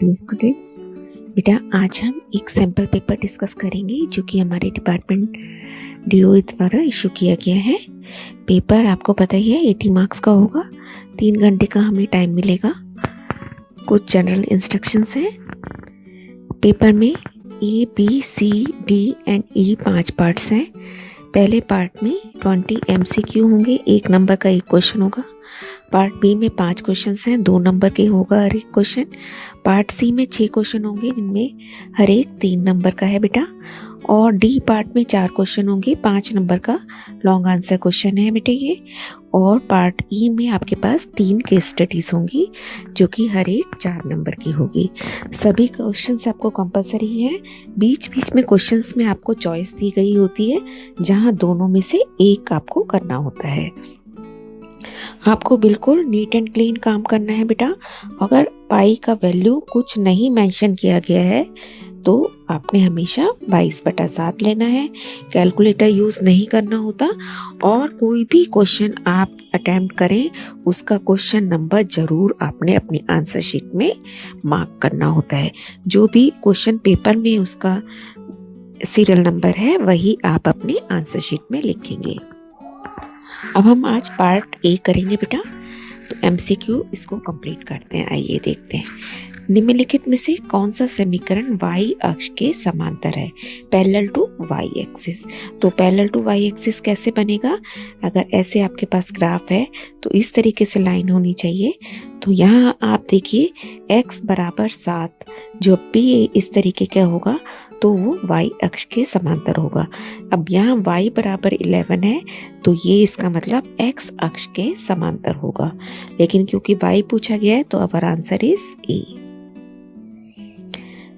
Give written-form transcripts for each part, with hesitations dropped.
Dear students, बेटा आज हम एक सैम्पल पेपर डिस्कस करेंगे जो कि हमारे डिपार्टमेंट डीओई द्वारा इशू किया गया है। पेपर आपको पता ही है 80 मार्क्स का होगा। 3 घंटे का हमें टाइम मिलेगा। कुछ जनरल इंस्ट्रक्शंस हैं। पेपर में A B C D and E 5 parts हैं। पहले पार्ट में 20 MCQ होंगे, 1 नंबर का एक क्वेश्चन होगा। पार्ट बी में 5 क्वेश्चंस हैं, 2 नंबर के होगा हर एक क्वेश्चन। पार्ट सी में 6 क्वेश्चन होंगे जिनमें हर एक 3 नंबर का है बेटा। और डी पार्ट में 4 क्वेश्चन होंगे, 5 नंबर का लॉन्ग आंसर क्वेश्चन है बेटे ये। और पार्ट ई में आपके पास 3 केस स्टडीज होंगी जो कि हर एक 4 नंबर की होगी। सभी क्वेश्चंस आपको कंपलसरी है। बीच बीच में क्वेश्चंस में आपको चॉइस दी गई होती है जहां दोनों में से एक आपको करना होता है। आपको बिल्कुल नीट एंड क्लीन काम करना है बेटा। अगर पाई का वैल्यू कुछ नहीं मेंशन किया गया है तो आपने हमेशा 22/7 लेना है। कैलकुलेटर यूज़ नहीं करना होता। और कोई भी क्वेश्चन आप अटेम्प्ट करें उसका क्वेश्चन नंबर ज़रूर आपने अपनी आंसर शीट में मार्क करना होता है। जो भी क्वेश्चन पेपर में उसका सीरियल नंबर है वही आप अपने आंसर शीट में लिखेंगे। अब हम आज पार्ट ए करेंगे बेटा। तो MCQ इसको कंप्लीट करते हैं। आइए देखते हैं। निम्नलिखित में से कौन सा समीकरण y अक्ष के समांतर है, पैरेलल टू y एक्सिस। तो पैरेलल टू y एक्सिस कैसे बनेगा? अगर ऐसे आपके पास ग्राफ है तो इस तरीके से लाइन होनी चाहिए। तो यहाँ आप देखिए x बराबर 7 जब भी इस तरीके का होगा तो वो y अक्ष के समांतर होगा। अब यहाँ y बराबर 11 है तो ये इसका मतलब x अक्ष के समांतर होगा। लेकिन क्योंकि y पूछा गया है तो अब आंसर इज ए।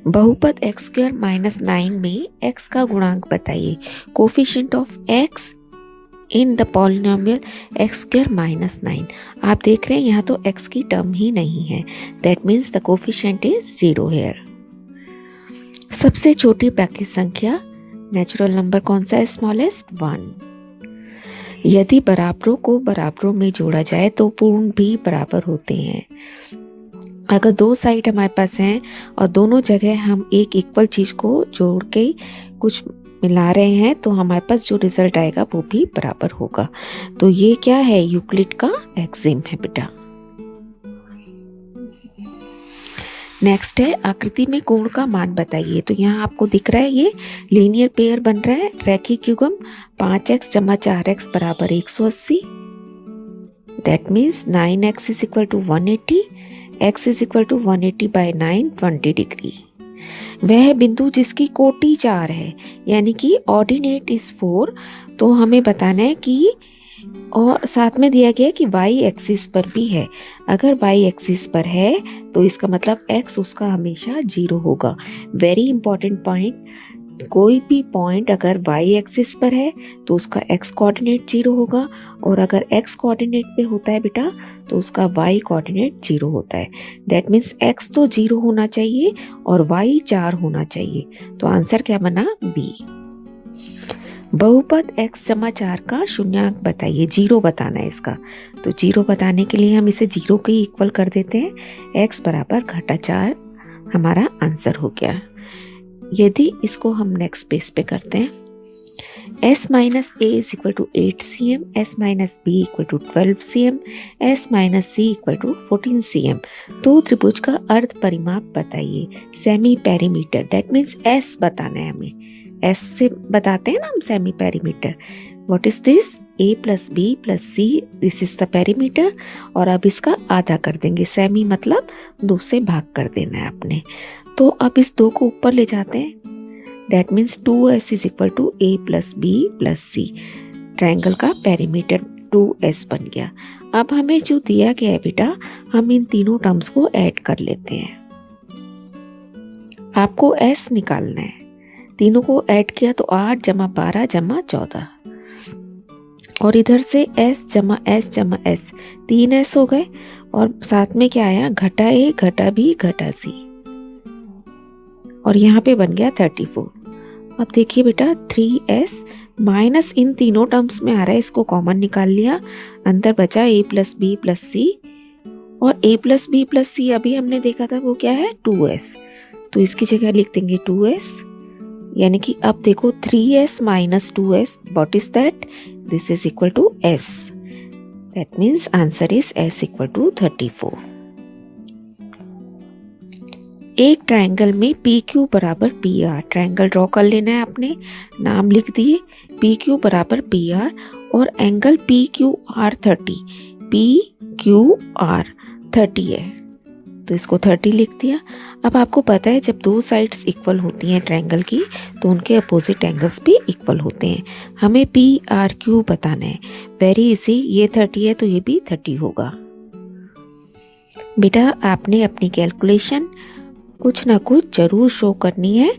बहुपद x² - 9 में x का गुणांक बताइए। Coefficient of x in the polynomial x² - 9। आप देख रहे हैं यहाँ तो x की टर्म ही नहीं है। That means the coefficient is 0 here. सबसे छोटी प्राकृतिक संख्या नेचुरल नंबर कौन सा है? स्मॉलेस्ट 1। यदि बराबरों को बराबरों में जोड़ा जाए तो पूर्ण भी बराबर होते हैं। अगर 2 साइड हमारे पास हैं और दोनों जगह हम एक इक्वल चीज को जोड़ के कुछ मिला रहे हैं तो हमारे पास जो रिजल्ट आएगा वो भी बराबर होगा। तो ये क्या है? यूक्लिड का एक्सिम है बेटा। नेक्स्ट है आकृति में कोण का मान बताइए। तो यहाँ आपको दिख रहा है ये लीनियर पेयर बन रहा है। रैखिक युग्म 5x + 4x = 180। That means 9x = 180, x = 180/9 20 degree. वह बिंदु जिसकी कोटि 4 है यानी कि ऑर्डिनेट इज 4। तो हमें बताना है कि और साथ में दिया गया कि y एक्सिस पर भी है। अगर y एक्सिस पर है तो इसका मतलब x उसका हमेशा 0 होगा। Very important point. कोई भी पॉइंट अगर y एक्सिस पर है तो उसका x कोऑर्डिनेट 0 होगा और अगर x कोऑर्डिनेट पे होता है बेटा तो उसका y कोऑर्डिनेट 0 होता है। दैट मीन्स x तो 0 होना चाहिए और y 4 होना चाहिए। तो आंसर क्या बना? बी। बहुपद x = 4 का शून्यांक बताइए। 0 बताना है इसका। तो 0 बताने के लिए हम इसे 0 के इक्वल कर देते हैं। x बराबर -4 हमारा आंसर हो गया। यदि इसको हम नेक्स्ट पेज पे करते हैं, s - a = 8 cm, s - b = 12 cm, s - c = 14 cm। तो त्रिभुज का अर्ध परिमाप बताइए। Semi perimeter. That means s बताना है हमें। S से बताते हैं ना हम semi perimeter. What is this? a + b + c, this is the perimeter. और अब इसका आधा कर देंगे। सेमी मतलब 2 से भाग कर देना है आपने। तो अब इस 2 को ऊपर ले जाते हैं। That means 2s = a + b + c। Triangle का पेरीमीटर 2s बन गया। अब हमें जो दिया गया है बेटा हम इन तीनों टर्म्स को ऐड कर लेते हैं। आपको s निकालना है। तीनों को ऐड किया तो 8 + 12 + 14 और इधर से s + s + s 3s हो गए। और साथ में क्या आया? -a -b -c और यहाँ पे बन गया 34। अब देखिए बेटा 3s माइनस इन तीनों टर्म्स में आ रहा है, इसको कॉमन निकाल लिया। अंदर बचा a + b + c और a प्लस बी प्लस सी अभी हमने देखा था वो क्या है 2s, तो इसकी जगह लिख देंगे 2s, यानी कि अब देखो 3s minus 2s, what is that, this is equal to s, that means answer is s equal to 34। एक ट्रायंगल में पी क्यू बराबर पी आर, ट्रायंगल ड्रॉ कर लेना है आपने, नाम लिख दिए, पी क्यू बराबर पी आर और angle P Q R 30, P Q R 30 है तो इसको 30 लिख दिया। अब आपको पता है जब दो साइड्स इक्वल होती हैं ट्रायंगल की तो उनके अपोजिट एंगल्स भी इक्वल होते हैं। हमें पी आर क्यू बताना है, वेरी इजी, ये 30 है तो ये भी 30 होगा। बेटा आपने अपनी कैलकुलेशन कुछ ना कुछ जरूर शो करनी है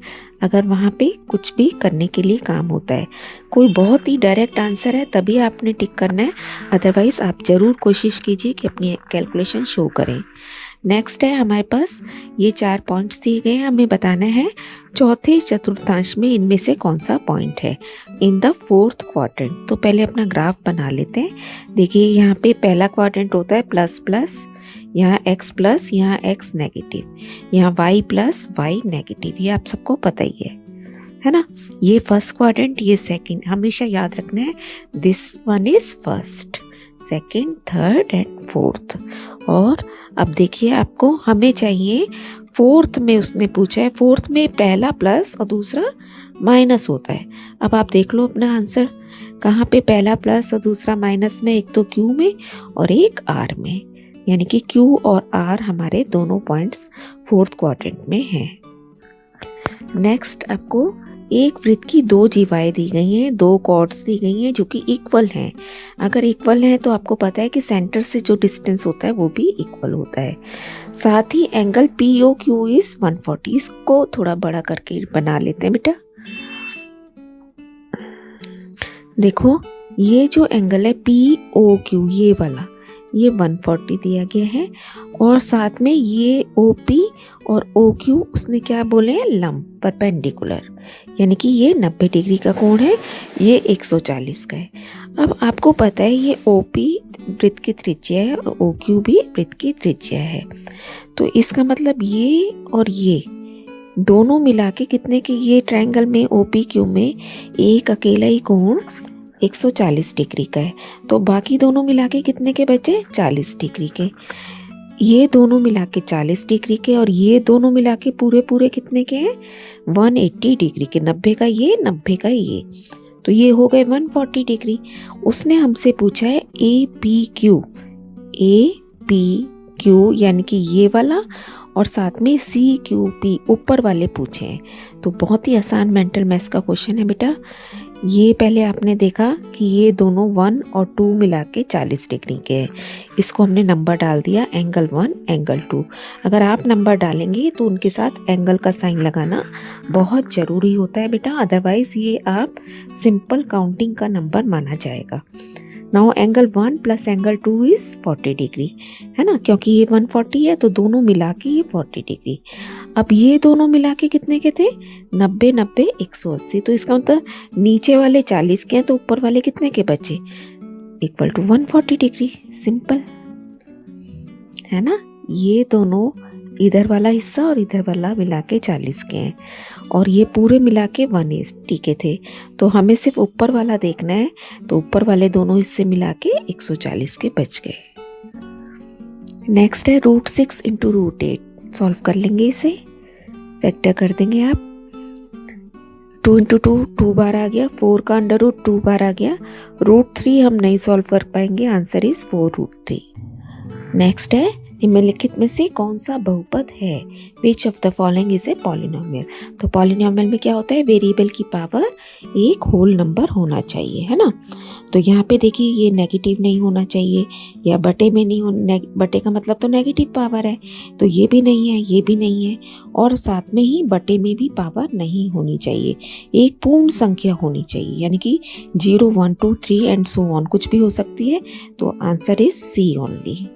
अगर वहाँ पे कुछ भी करने के लिए काम होता है। कोई बहुत ही डायरेक्ट आंसर है तभी आपने टिक करना है, अदरवाइज आप ज़रूर कोशिश कीजिए कि अपनी कैलकुलेशन शो करें। नेक्स्ट है हमारे पास ये 4 पॉइंट्स दिए गए हैं, हमें बताना है चौथे चतुर्थांश में इनमें से कौन सा पॉइंट है इन द फोर्थ क्वाड्रेंट। तो पहले अपना ग्राफ बना लेते हैं। देखिए यहाँ पे पहला क्वाड्रेंट होता है प्लस प्लस, यहाँ x प्लस, यहाँ x नेगेटिव, यहाँ y प्लस y नेगेटिव, ये आप सबको पता ही है ना। ये फर्स्ट क्वाड्रेंट, ये सेकंड, हमेशा याद रखना है this one is first, second, third and fourth. और अब देखिए आपको हमें चाहिए फोर्थ में, उसने पूछा है फोर्थ में पहला प्लस और दूसरा माइनस होता है। अब आप देख लो अपना आंसर कहाँ पे पहला प्लस और दूसरा माइनस में, एक तो Q में और एक R में, यानी कि Q और R हमारे दोनों पॉइंट्स फोर्थ क्वाड्रेंट में हैं। नेक्स्ट आपको एक वृत्त की दो जीवाएं दी गई हैं, दो कॉर्ड्स दी गई हैं जो कि इक्वल हैं। अगर इक्वल हैं तो आपको पता है कि सेंटर से जो डिस्टेंस होता है वो भी इक्वल होता है। साथ ही एंगल POQ इज 140, इसको थोड़ा बड़ा करके बना लेते हैं बेटा। देखो ये जो एंगल है POQ ये वाला, ये 140 दिया गया है और साथ में ये OP और OQ उसने क्या बोले हैं, लंब, परपेंडिकुलर, यानी कि ये 90 डिग्री का कोण है, ये 140 का है। अब आपको पता है ये OP वृत्त की त्रिज्या है और OQ भी वृत्त की त्रिज्या है, तो इसका मतलब ये और ये दोनों मिला के कितने के, ये ट्रायंगल में OPQ में एक अकेला ही कोण 140 डिग्री का है, तो बाकी दोनों मिला के कितने के बचे, 40 डिग्री के। ये दोनों मिला के 40 डिग्री के और ये दोनों मिला के पूरे पूरे कितने के हैं, 180 डिग्री के, 90 का ये 90 का ये, तो ये हो गए 140 डिग्री। उसने हमसे पूछा है APQ, APQ यानी कि ये वाला और साथ में CQP ऊपर वाले पूछे हैं, तो बहुत ही आसान मेंटल मैथ्स का क्वेश्चन है बेटा। ये पहले आपने देखा कि ये दोनों 1 और 2 मिला के 40 डिग्री के हैं, इसको हमने नंबर डाल दिया एंगल 1 एंगल 2। अगर आप नंबर डालेंगे तो उनके साथ एंगल का साइन लगाना बहुत ज़रूरी होता है बेटा, अदरवाइज़ ये आप सिंपल काउंटिंग का नंबर माना जाएगा। Now angle 1 plus angle 2 is 40 degree, है ना, क्योंकि ये 140 है तो दोनों मिला के ये 40 डिग्री। अब ये दोनों मिला के कितने के थे, 90 90 180, तो इसका मतलब नीचे वाले 40 के हैं तो ऊपर वाले कितने के बचे, इक्वल टू 140 डिग्री, सिंपल है ना। ये दोनों इधर वाला हिस्सा और इधर वाला मिला के 40 के हैं और ये पूरे मिला के 180 के थे, तो हमें सिर्फ ऊपर वाला देखना है, तो ऊपर वाले दोनों हिस्से मिला के 140 के बच गए। नेक्स्ट है √6 इंटू √8, सॉल्व कर लेंगे इसे, फैक्टर कर देंगे आप, 2 इंटू 2 2 बार आ गया, 4 का अंडर रूट 2 बार आ गया, √3 हम नहीं सॉल्व कर पाएंगे, आंसर इज 4√3। नेक्स्ट है निम्नलिखित में से कौन सा बहुपद है, which of the following is a polynomial. तो पॉलिनोमियल में क्या होता है, वेरिएबल की पावर एक होल नंबर होना चाहिए, है ना। तो यहाँ पे देखिए ये नेगेटिव नहीं होना चाहिए या बटे में नहीं हो, बटे का मतलब तो नेगेटिव पावर है, तो ये भी नहीं है, ये भी नहीं है, और साथ में ही बटे में भी पावर नहीं होनी चाहिए, एक पूर्ण संख्या होनी चाहिए, यानी कि 0 1 2 3 एंड सो ऑन कुछ भी हो सकती है, तो answer is C only.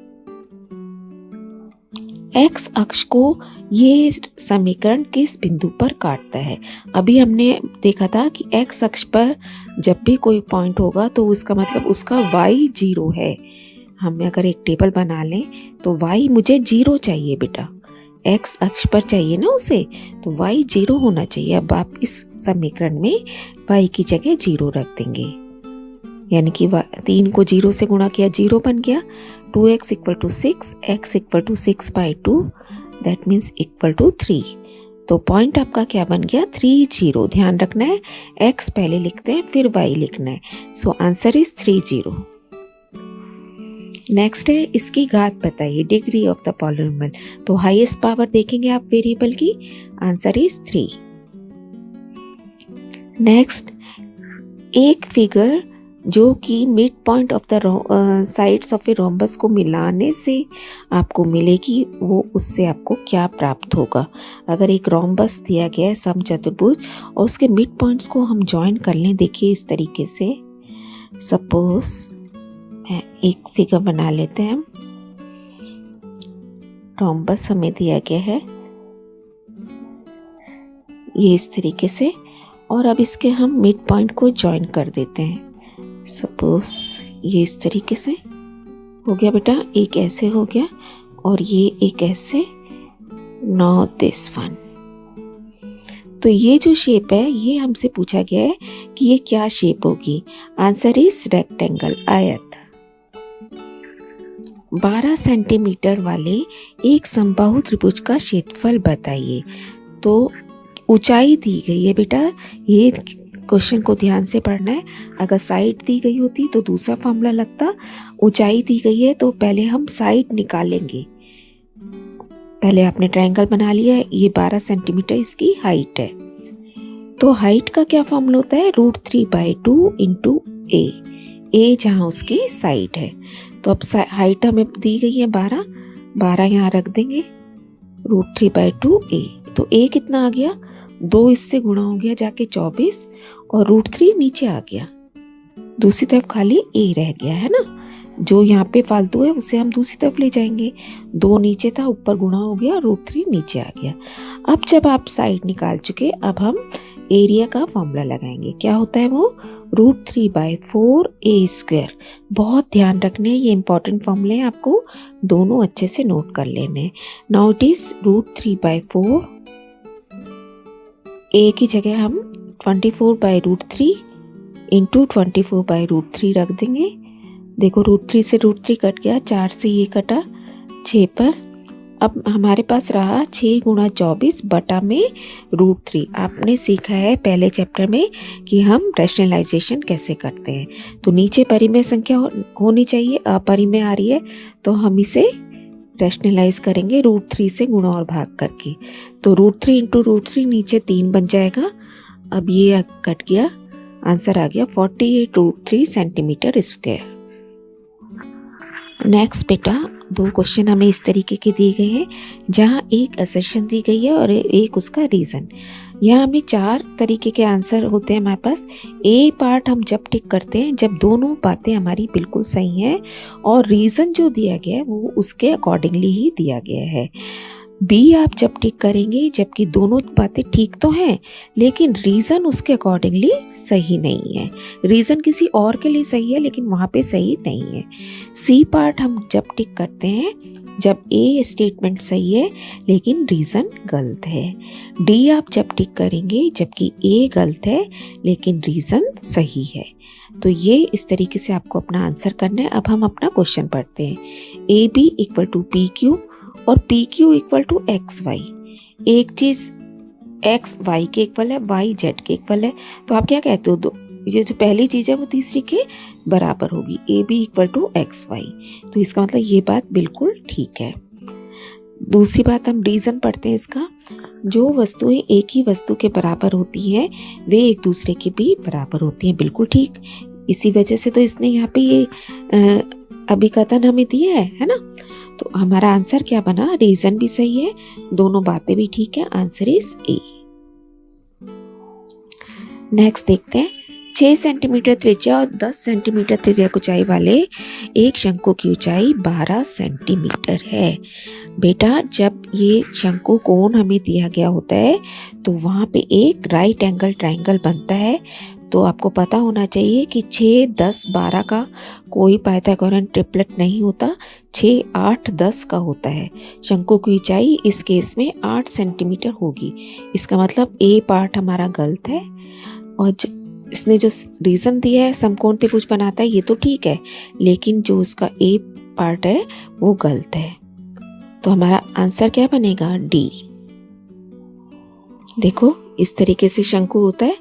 X अक्ष को ये समीकरण किस बिंदु पर काटता है। अभी हमने देखा था कि एक्स अक्ष पर जब भी कोई पॉइंट होगा तो उसका मतलब उसका y 0 है, हम अगर एक टेबल बना लें तो y मुझे 0 चाहिए बेटा, x अक्ष पर चाहिए ना उसे, तो y 0 होना चाहिए। अब आप इस समीकरण में y की जगह 0 रख देंगे, यानी कि 3 को 0 से गुणा किया 0 बन गया। 2x equal to 6, x equal to 6/2, that means equal to 3। तो पॉइंट आपका क्या बन गया, 3 0। ध्यान रखना है x पहले लिखते हैं फिर y लिखना है। So answer is 3 0। नेक्स्ट है इसकी घात बताइए, डिग्री ऑफ द पॉलिनोमियल। तो हाईएस्ट पावर देखेंगे आप वेरिएबल की, आंसर इज 3। नेक्स्ट एक फिगर जो कि mid point of the sides of a rhombus को मिलाने से आपको मिलेगी, वो उससे आपको क्या प्राप्त होगा। अगर एक रोम्बस दिया गया है समचतुर्भुज और उसके मिड पॉइंट्स को हम ज्वाइन कर लें, देखिए इस तरीके से। सपोज एक फिगर बना लेते हैं, रोम्बस हमें दिया गया है ये इस तरीके से, और अब इसके हम मिड पॉइंट को ज्वाइन कर देते हैं। सपोज ये इस तरीके से हो गया बेटा, एक ऐसे हो गया और ये एक ऐसे, नो दिस वन। तो ये जो शेप है ये हमसे पूछा गया है कि ये क्या शेप होगी। आंसर इज रेक्टेंगल, आयत। 12 सेंटीमीटर वाले एक समबाहु त्रिभुज का क्षेत्रफल बताइए। तो ऊंचाई दी गई है बेटा, ये क्वेश्चन को ध्यान से पढ़ना है। अगर साइड दी गई होती तो दूसरा फॉर्मूला लगता, ऊंचाई दी गई है तो पहले हम साइड निकालेंगे। पहले आपने ट्रायंगल बना लिया है, ये 12 सेंटीमीटर इसकी हाइट है। तो हाइट का क्या फॉर्मूला होता है, √3/2 इंटू ए जहाँ उसकी साइड है। तो अब हाइट हमें दी गई है 12 यहाँ रख देंगे, √3/2 ए। तो ए कितना आ गया, 2 इससे गुणा हो गया जाके 24, और √3 नीचे आ गया, दूसरी तरफ खाली ए रह गया है ना। जो यहाँ पे फालतू है उसे हम दूसरी तरफ ले जाएंगे। 2 नीचे था, ऊपर गुणा हो गया, √3 नीचे आ गया। अब जब आप साइड निकाल चुके, अब हम एरिया का फॉर्मूला लगाएंगे। क्या होता है वो, √3/4 a²। बहुत ध्यान रखने हैं, ये इंपॉर्टेंट फॉर्मूले हैं, आपको दोनों अच्छे से नोट कर लेने हैं। नाउ इट इज √3/4, a की जगह हम 24/√3 इंटू 24/√3 रख देंगे। देखो √3 से √3 कट गया, 4 से ये कटा 6 पर। अब हमारे पास रहा 6 गुणा 24 बटा में √3। आपने सीखा है पहले चैप्टर में कि हम रैशनलाइजेशन कैसे करते हैं। तो नीचे परिमेय संख्या होनी चाहिए, अपरिमेय आ रही है तो हम इसे रैशनलाइज करेंगे √3 से गुणा और भाग करके। तो √3 इंटू √3 नीचे 3 बन जाएगा। अब ये कट गया, आंसर आ गया 48√3 सेंटीमीटर स्क्वायर। नेक्स्ट बेटा 2 क्वेश्चन हमें इस तरीके के दिए गए हैं, जहाँ एक असर्शन दी गई है और एक उसका रीज़न। यहाँ हमें 4 तरीके के आंसर होते हैं हमारे पास। ए पार्ट हम जब टिक करते हैं जब दोनों बातें हमारी बिल्कुल सही हैं और रीज़न जो दिया गया है वो उसके अकॉर्डिंगली ही दिया गया है। बी आप जब टिक करेंगे जबकि दोनों बातें ठीक तो हैं लेकिन रीज़न उसके अकॉर्डिंगली सही नहीं है, रीज़न किसी और के लिए सही है लेकिन वहाँ पे सही नहीं है। सी पार्ट हम जब टिक करते हैं जब ए स्टेटमेंट सही है लेकिन रीज़न गलत है। डी आप जब टिक करेंगे जबकि ए गलत है लेकिन रीज़न सही है। तो ये इस तरीके से आपको अपना आंसर करना है। अब हम अपना क्वेश्चन पढ़ते हैं। A B equal to P Q और P Q equal to X Y. एक चीज़ एक्स वाई के इक्वल है, वाई जेड के इक्वल है, तो आप क्या कहते हो, ये जो पहली चीज़ है वो तीसरी के बराबर होगी। A B equal to X Y, तो इसका मतलब ये बात बिल्कुल ठीक है। दूसरी बात हम रीज़न पढ़ते हैं इसका। जो वस्तुएं एक ही वस्तु के बराबर होती हैं वे एक दूसरे के भी बराबर होती हैं, बिल्कुल ठीक। इसी वजह से तो इसने यहाँ पे ये अभिकथन हमें दिया है ना। तो हमारा आंसर क्या बना, रीजन भी सही है, दोनों बातें भी ठीक है, आंसर इज ए। नेक्स्ट देखते हैं। 6 सेंटीमीटर त्रिज्या और 10 सेंटीमीटर त्रिज्यक ऊंचाई वाले एक शंकु की ऊंचाई 12 सेंटीमीटर है। बेटा जब ये शंकु कोण हमें दिया गया होता है तो वहाँ पे एक राइट एंगल ट्राइंगल बनता है। तो आपको पता होना चाहिए कि 6, 10, 12 का कोई पाइथागोरन ट्रिपलेट नहीं होता, 6, 8, 10 का होता है। शंकु की ऊंचाई इस केस में 8 सेंटीमीटर होगी। इसका मतलब ए पार्ट हमारा गलत है, और इसने जो रीज़न दिया है समकोण त्रिभुज बनाता है ये तो ठीक है, लेकिन जो उसका ए पार्ट है वो गलत है। तो हमारा आंसर क्या बनेगा? डी। देखो इस तरीके से शंकु होता है,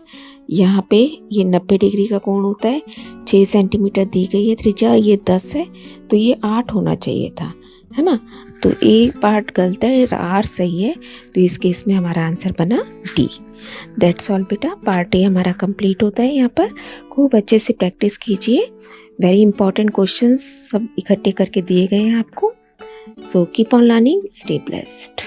यहाँ पे ये 90 डिग्री का कोण होता है, 6 सेंटीमीटर दी गई है त्रिज्या, ये 10 है तो ये 8 होना चाहिए था, है ना। तो ए पार्ट गलत है, आर सही है, तो इस केस में हमारा आंसर बना डी। दैट्स ऑल बेटा, पार्ट ए हमारा कंप्लीट होता है। यहाँ पर खूब अच्छे से प्रैक्टिस कीजिए, वेरी इंपॉर्टेंट क्वेश्चंस सब इकट्ठे करके दिए गए हैं आपको। So keep on learning, stay blessed.